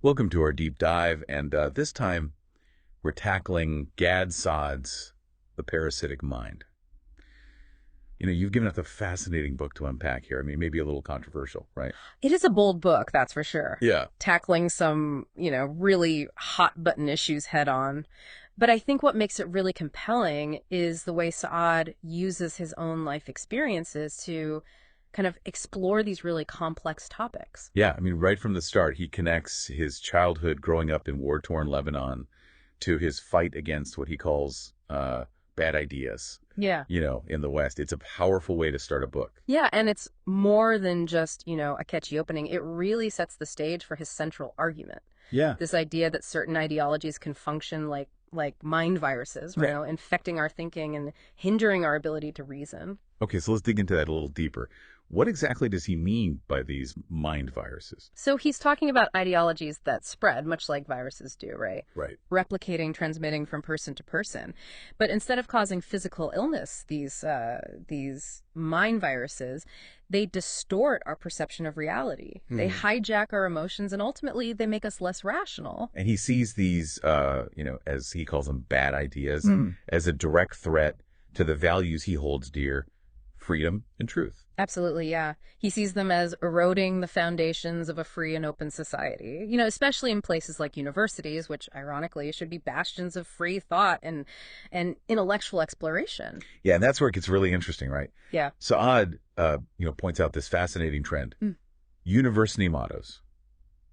Welcome to our deep dive, and this time we're tackling Gad Saad's The Parasitic Mind. You know, you've given us a fascinating book to unpack here. I mean, maybe a little controversial, right? It is a bold book, that's for sure. Yeah. Tackling some, really hot button issues head on. But I think what makes it really compelling is the way Saad uses his own life experiences to kind of explore these really complex topics. Yeah, I mean, right from the start, he connects his childhood growing up in war-torn Lebanon to his fight against what he calls bad ideas, Yeah. in the West. It's a powerful way to start a book. Yeah, and it's more than just, a catchy opening. It really sets the stage for his central argument. Yeah. This idea that certain ideologies can function like mind viruses, infecting our thinking and hindering our ability to reason. Okay, so let's dig into that a little deeper. What exactly does he mean by these mind viruses? So he's talking about ideologies that spread, much like viruses do, right? Right. Replicating, transmitting from person to person. But instead of causing physical illness, these mind viruses, they distort our perception of reality. They hijack our emotions, and ultimately they make us less rational. And he sees these, as he calls them, bad ideas, as a direct threat to the values he holds dear, freedom and truth. Absolutely, yeah. He sees them as eroding the foundations of a free and open society, especially in places like universities, which ironically should be bastions of free thought and intellectual exploration. Yeah, and that's where it gets really interesting, right? Yeah. Saad, points out this fascinating trend. University mottos,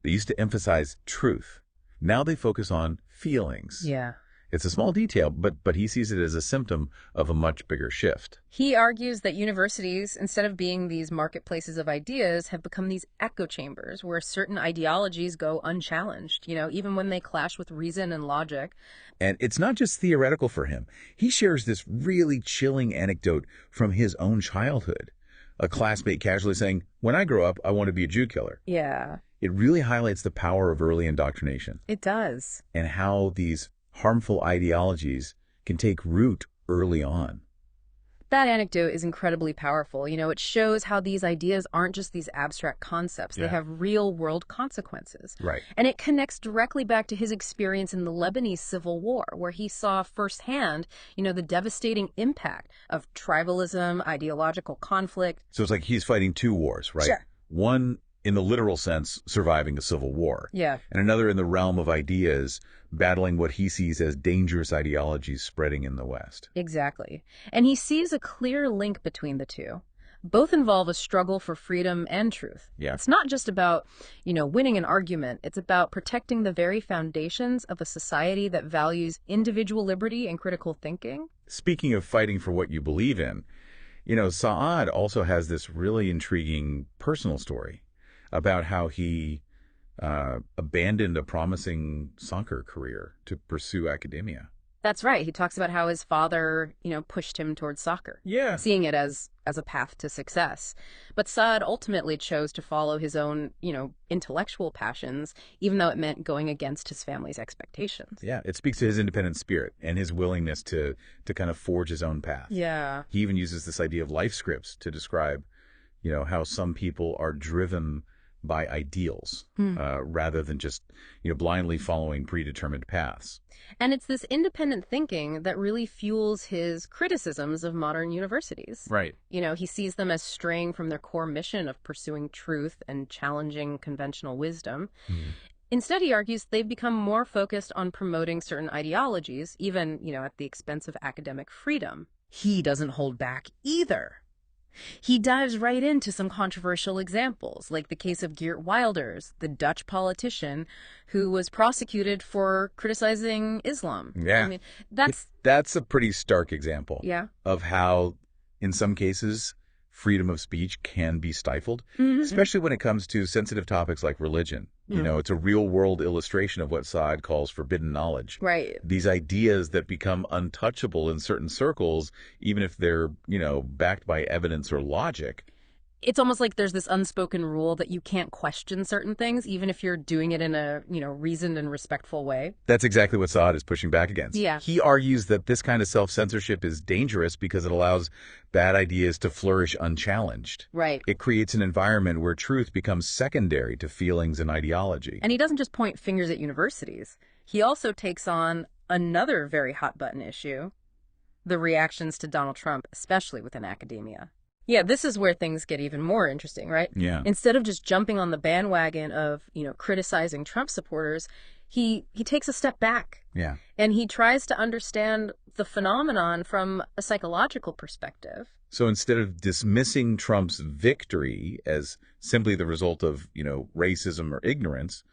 they used to emphasize truth. Now they focus on feelings. Yeah. It's a small detail, but he sees it as a symptom of a much bigger shift. He argues that universities, instead of being these marketplaces of ideas, have become these echo chambers where certain ideologies go unchallenged, even when they clash with reason and logic. And it's not just theoretical for him. He shares this really chilling anecdote from his own childhood. A classmate casually saying, "When I grow up, I want to be a Jew killer." Yeah. It really highlights the power of early indoctrination. It does. And how these harmful ideologies can take root early on. That anecdote is incredibly powerful. It shows how these ideas aren't just these abstract concepts. They have real-world consequences. Right. And it connects directly back to his experience in the Lebanese Civil War, where he saw firsthand, the devastating impact of tribalism, ideological conflict. So it's like he's fighting two wars, right? Sure. One, in the literal sense, surviving a civil war. Yeah. And another in the realm of ideas, battling what he sees as dangerous ideologies spreading in the West. Exactly. And he sees a clear link between the two. Both involve a struggle for freedom and truth. Yeah. It's not just about, winning an argument. It's about protecting the very foundations of a society that values individual liberty and critical thinking. Speaking of fighting for what you believe in, Saad also has this really intriguing personal story about how he abandoned a promising soccer career to pursue academia. That's right. He talks about how his father, pushed him towards soccer. Yeah. Seeing it as a path to success. But Saad ultimately chose to follow his own, intellectual passions, even though it meant going against his family's expectations. Yeah, it speaks to his independent spirit and his willingness to kind of forge his own path. Yeah. He even uses this idea of life scripts to describe, how some people are driven by ideals rather than just, blindly following predetermined paths. And it's this independent thinking that really fuels his criticisms of modern universities. Right. He sees them as straying from their core mission of pursuing truth and challenging conventional wisdom. Instead, he argues they've become more focused on promoting certain ideologies, even, at the expense of academic freedom. He doesn't hold back either. He dives right into some controversial examples, like the case of Geert Wilders, the Dutch politician who was prosecuted for criticizing Islam. Yeah. I mean, that's a pretty stark example of how, in some cases, freedom of speech can be stifled, especially when it comes to sensitive topics like religion. It's a real-world illustration of what Saad calls forbidden knowledge. Right. These ideas that become untouchable in certain circles, even if they're, backed by evidence or logic. It's almost like there's this unspoken rule that you can't question certain things, even if you're doing it in a, reasoned and respectful way. That's exactly what Saad is pushing back against. Yeah. He argues that this kind of self-censorship is dangerous because it allows bad ideas to flourish unchallenged. Right. It creates an environment where truth becomes secondary to feelings and ideology. And he doesn't just point fingers at universities. He also takes on another very hot-button issue, the reactions to Donald Trump, especially within academia. Yeah, this is where things get even more interesting, right? Yeah. Instead of just jumping on the bandwagon of, criticizing Trump supporters, he takes a step back. Yeah. And he tries to understand the phenomenon from a psychological perspective. So instead of dismissing Trump's victory as simply the result of, racism or ignorance,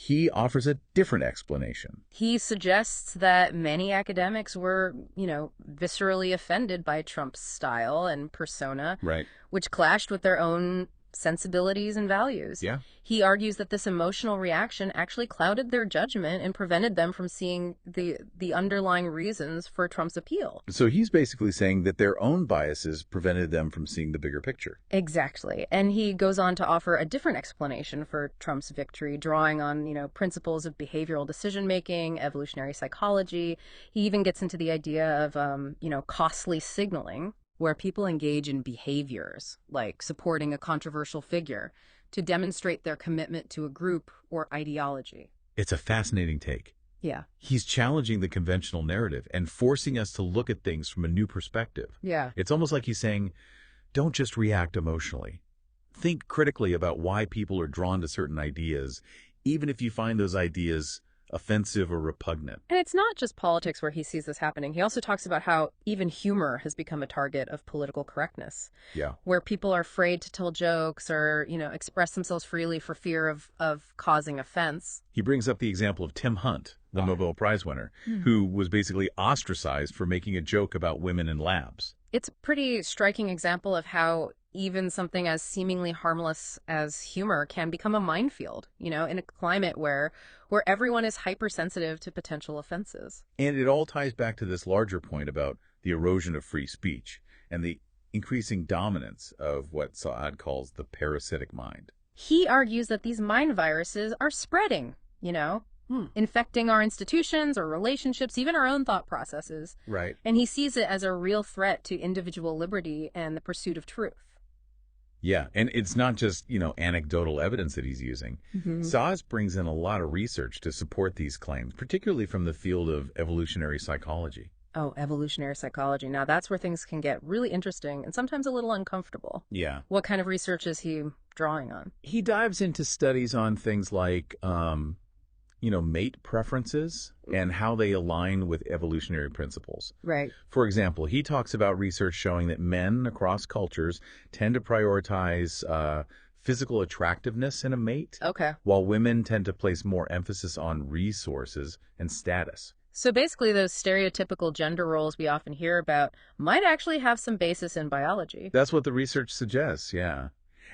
he offers a different explanation. He suggests that many academics were, viscerally offended by Trump's style and persona, right, which clashed with their own sensibilities and values. Yeah. He argues that this emotional reaction actually clouded their judgment and prevented them from seeing the underlying reasons for Trump's appeal. So he's basically saying that their own biases prevented them from seeing the bigger picture. Exactly. And he goes on to offer a different explanation for Trump's victory, drawing on, principles of behavioral decision-making, evolutionary psychology. He even gets into the idea of, costly signaling, where people engage in behaviors, like supporting a controversial figure, to demonstrate their commitment to a group or ideology. It's a fascinating take. Yeah. He's challenging the conventional narrative and forcing us to look at things from a new perspective. Yeah. It's almost like he's saying, don't just react emotionally. Think critically about why people are drawn to certain ideas, even if you find those ideas offensive or repugnant. And it's not just politics where he sees this happening. He also talks about how even humor has become a target of political correctness. Yeah. Where people are afraid to tell jokes or, express themselves freely for fear of causing offense. He brings up the example of Tim Hunt, the Nobel Prize winner, who was basically ostracized for making a joke about women in labs. It's a pretty striking example of how even something as seemingly harmless as humor can become a minefield, in a climate where everyone is hypersensitive to potential offenses. And it all ties back to this larger point about the erosion of free speech and the increasing dominance of what Saad calls the parasitic mind. He argues that these mind viruses are spreading, infecting our institutions or relationships, even our own thought processes. Right. And he sees it as a real threat to individual liberty and the pursuit of truth. Yeah, and it's not just, anecdotal evidence that he's using. Saad brings in a lot of research to support these claims, particularly from the field of evolutionary psychology. Oh, evolutionary psychology. Now that's where things can get really interesting and sometimes a little uncomfortable. Yeah. What kind of research is he drawing on? He dives into studies on things like, mate preferences and how they align with evolutionary principles. Right. For example, he talks about research showing that men across cultures tend to prioritize physical attractiveness in a mate, while women tend to place more emphasis on resources and status. So basically those stereotypical gender roles we often hear about might actually have some basis in biology. That's what the research suggests, yeah.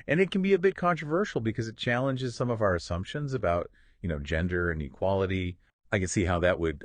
And it can be a bit controversial because it challenges some of our assumptions about, gender and equality. I can see how that would,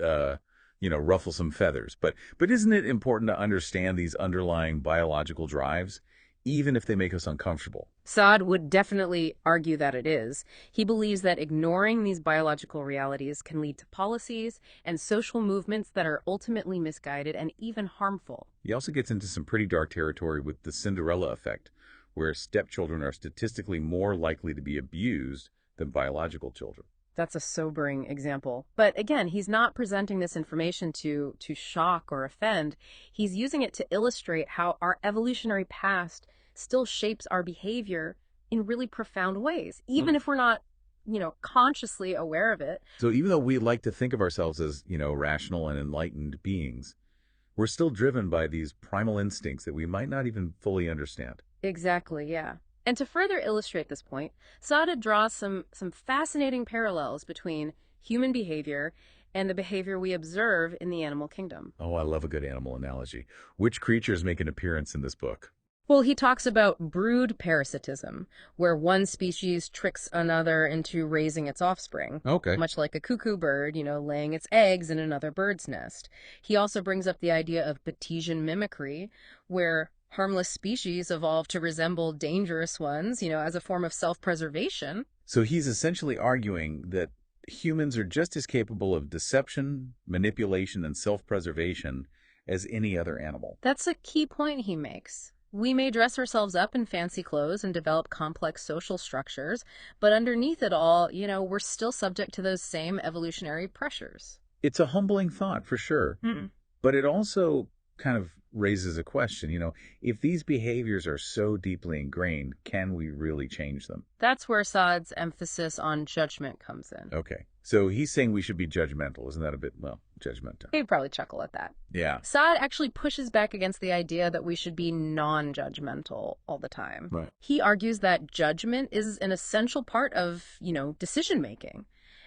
ruffle some feathers. But isn't it important to understand these underlying biological drives, even if they make us uncomfortable? Saad would definitely argue that it is. He believes that ignoring these biological realities can lead to policies and social movements that are ultimately misguided and even harmful. He also gets into some pretty dark territory with the Cinderella effect, where stepchildren are statistically more likely to be abused than biological children. That's a sobering example. But again, he's not presenting this information to shock or offend. He's using it to illustrate how our evolutionary past still shapes our behavior in really profound ways, even if we're not, consciously aware of it. So even though we like to think of ourselves as, rational and enlightened beings, we're still driven by these primal instincts that we might not even fully understand. Exactly, yeah. And to further illustrate this point, Saad draws some fascinating parallels between human behavior and the behavior we observe in the animal kingdom. Oh, I love a good animal analogy. Which creatures make an appearance in this book? Well, he talks about brood parasitism, where one species tricks another into raising its offspring. Okay. Much like a cuckoo bird, laying its eggs in another bird's nest. He also brings up the idea of Batesian mimicry, where harmless species evolve to resemble dangerous ones, as a form of self-preservation. So he's essentially arguing that humans are just as capable of deception, manipulation, and self-preservation as any other animal. That's a key point he makes. We may dress ourselves up in fancy clothes and develop complex social structures, but underneath it all, we're still subject to those same evolutionary pressures. It's a humbling thought, for sure. But it also kind of raises a question, if these behaviors are so deeply ingrained, can we really change them? That's where Saad's emphasis on judgment comes in. Okay. So he's saying we should be judgmental. Isn't that a bit, judgmental? He'd probably chuckle at that. Yeah. Saad actually pushes back against the idea that we should be non-judgmental all the time. Right. He argues that judgment is an essential part of, decision-making,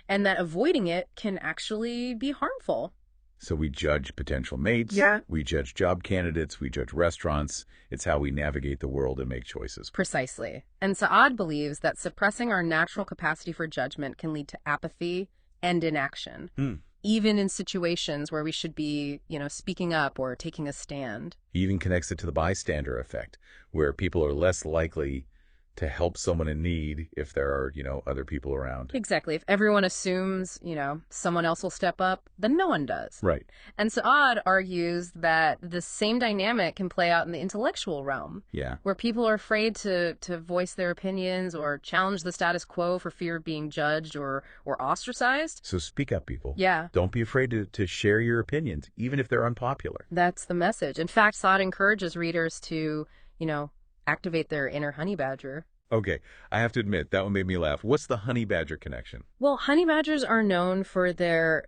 and that avoiding it can actually be harmful. So we judge potential mates. Yeah. We judge job candidates. We judge restaurants. It's how we navigate the world and make choices. Precisely. And Saad believes that suppressing our natural capacity for judgment can lead to apathy and inaction, even in situations where we should be, speaking up or taking a stand. He even connects it to the bystander effect, where people are less likely to help someone in need if there are, other people around. Exactly. If everyone assumes, someone else will step up, then no one does. Right. And Saad argues that the same dynamic can play out in the intellectual realm. Yeah. Where people are afraid to voice their opinions or challenge the status quo for fear of being judged or ostracized. So speak up, people. Yeah. Don't be afraid to share your opinions, even if they're unpopular. That's the message. In fact, Saad encourages readers to, activate their inner honey badger. Okay, I have to admit, that one made me laugh. What's the honey badger connection? Well, honey badgers are known for their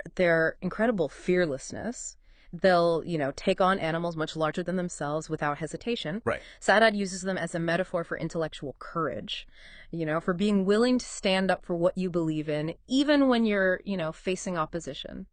incredible fearlessness. They'll, take on animals much larger than themselves without hesitation. Right. Saad uses them as a metaphor for intellectual courage, for being willing to stand up for what you believe in, even when you're, facing opposition.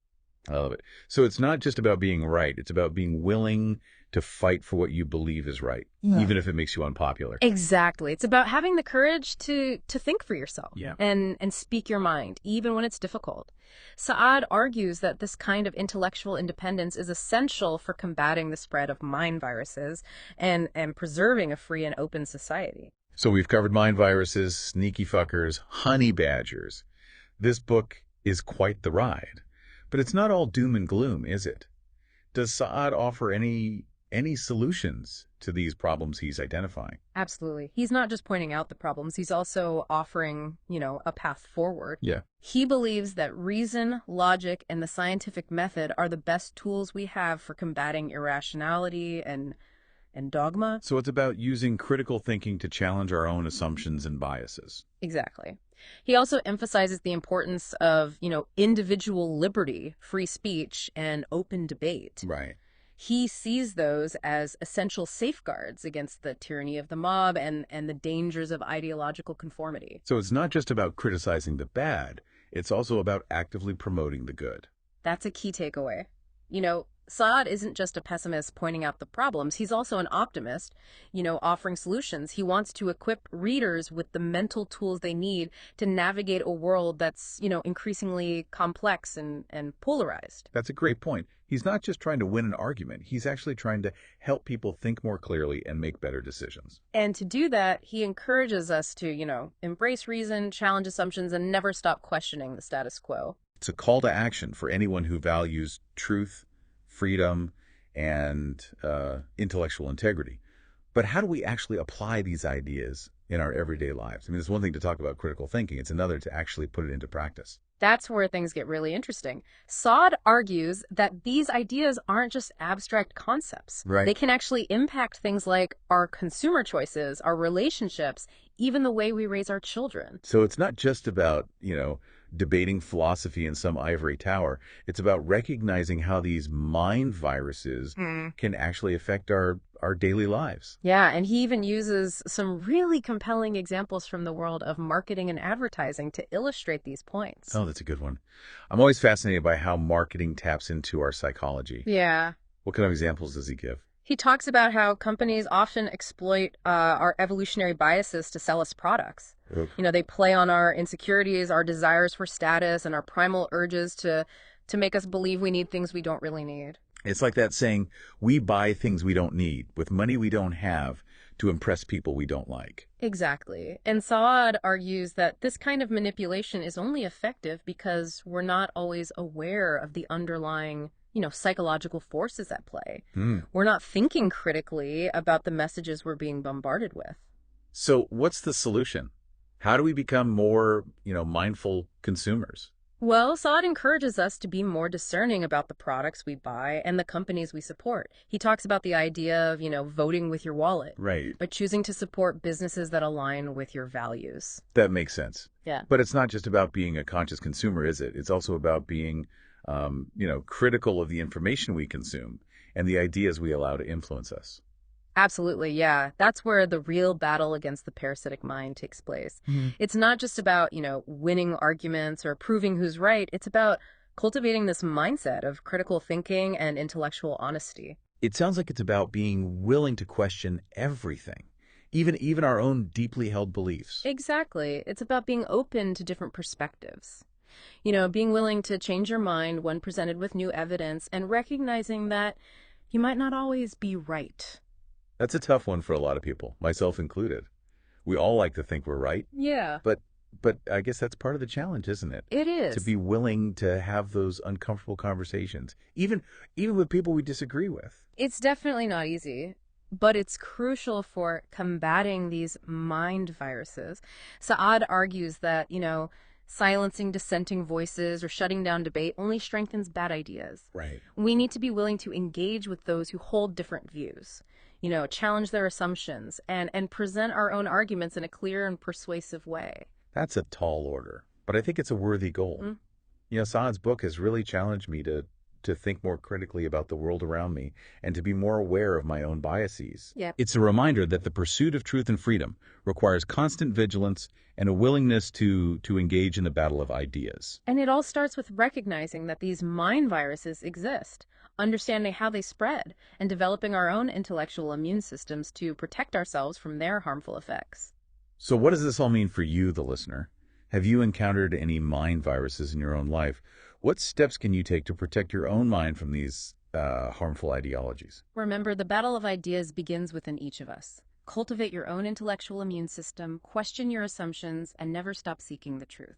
I love it. So it's not just about being right. It's about being willing to fight for what you believe is right, even if it makes you unpopular. Exactly. It's about having the courage to think for yourself and speak your mind, even when it's difficult. Saad argues that this kind of intellectual independence is essential for combating the spread of mind viruses and preserving a free and open society. So we've covered mind viruses, sneaky fuckers, honey badgers. This book is quite the ride. But it's not all doom and gloom, is it? Does Saad offer any solutions to these problems he's identifying? Absolutely. He's not just pointing out the problems. He's also offering, a path forward. Yeah. He believes that reason, logic, and the scientific method are the best tools we have for combating irrationality and dogma. So it's about using critical thinking to challenge our own assumptions and biases. Exactly. He also emphasizes the importance of, individual liberty, free speech, and open debate. Right. He sees those as essential safeguards against the tyranny of the mob and the dangers of ideological conformity. So it's not just about criticizing the bad, it's also about actively promoting the good. That's a key takeaway. Saad isn't just a pessimist pointing out the problems. He's also an optimist, offering solutions. He wants to equip readers with the mental tools they need to navigate a world that's, increasingly complex and polarized. That's a great point. He's not just trying to win an argument. He's actually trying to help people think more clearly and make better decisions. And to do that, he encourages us to, embrace reason, challenge assumptions, and never stop questioning the status quo. It's a call to action for anyone who values truth, freedom, and intellectual integrity. But how do we actually apply these ideas in our everyday lives? I mean, it's one thing to talk about critical thinking. It's another to actually put it into practice. That's where things get really interesting. Saad argues that these ideas aren't just abstract concepts. Right. They can actually impact things like our consumer choices, our relationships, even the way we raise our children. So it's not just about, debating philosophy in some ivory tower. It's about recognizing how these mind viruses can actually affect our daily lives. Yeah, and he even uses some really compelling examples from the world of marketing and advertising to illustrate these points. Oh, that's a good one. I'm always fascinated by how marketing taps into our psychology. Yeah. What kind of examples does he give? He talks about how companies often exploit our evolutionary biases to sell us products. They play on our insecurities, our desires for status, and our primal urges to make us believe we need things we don't really need. It's like that saying, we buy things we don't need with money we don't have to impress people we don't like. Exactly. And Saad argues that this kind of manipulation is only effective because we're not always aware of the underlying, psychological forces at play. We're not thinking critically about the messages we're being bombarded with. So what's the solution? How do we become more, mindful consumers? Well, Saad encourages us to be more discerning about the products we buy and the companies we support. He talks about the idea of, voting with your wallet. Right. But choosing to support businesses that align with your values. That makes sense. Yeah. But it's not just about being a conscious consumer, is it? It's also about being, critical of the information we consume and the ideas we allow to influence us. Absolutely, yeah. That's where the real battle against the parasitic mind takes place. It's not just about, winning arguments or proving who's right. It's about cultivating this mindset of critical thinking and intellectual honesty. It sounds like it's about being willing to question everything, even our own deeply held beliefs. Exactly. It's about being open to different perspectives. Being willing to change your mind when presented with new evidence and recognizing that you might not always be right. That's a tough one for a lot of people, myself included. We all like to think we're right. Yeah. But I guess that's part of the challenge, isn't it? It is. To be willing to have those uncomfortable conversations, even with people we disagree with. It's definitely not easy, but it's crucial for combating these mind viruses. Saad argues that, silencing dissenting voices or shutting down debate only strengthens bad ideas. Right. We need to be willing to engage with those who hold different views. Challenge their assumptions and present our own arguments in a clear and persuasive way. That's a tall order, but I think it's a worthy goal. Saad's book has really challenged me to think more critically about the world around me and to be more aware of my own biases. Yep. It's a reminder that the pursuit of truth and freedom requires constant vigilance and a willingness to engage in the battle of ideas. And it all starts with recognizing that these mind viruses exist, understanding how they spread, and developing our own intellectual immune systems to protect ourselves from their harmful effects. So what does this all mean for you, the listener? Have you encountered any mind viruses in your own life? What steps can you take to protect your own mind from these harmful ideologies? Remember, the battle of ideas begins within each of us. Cultivate your own intellectual immune system, question your assumptions, and never stop seeking the truth.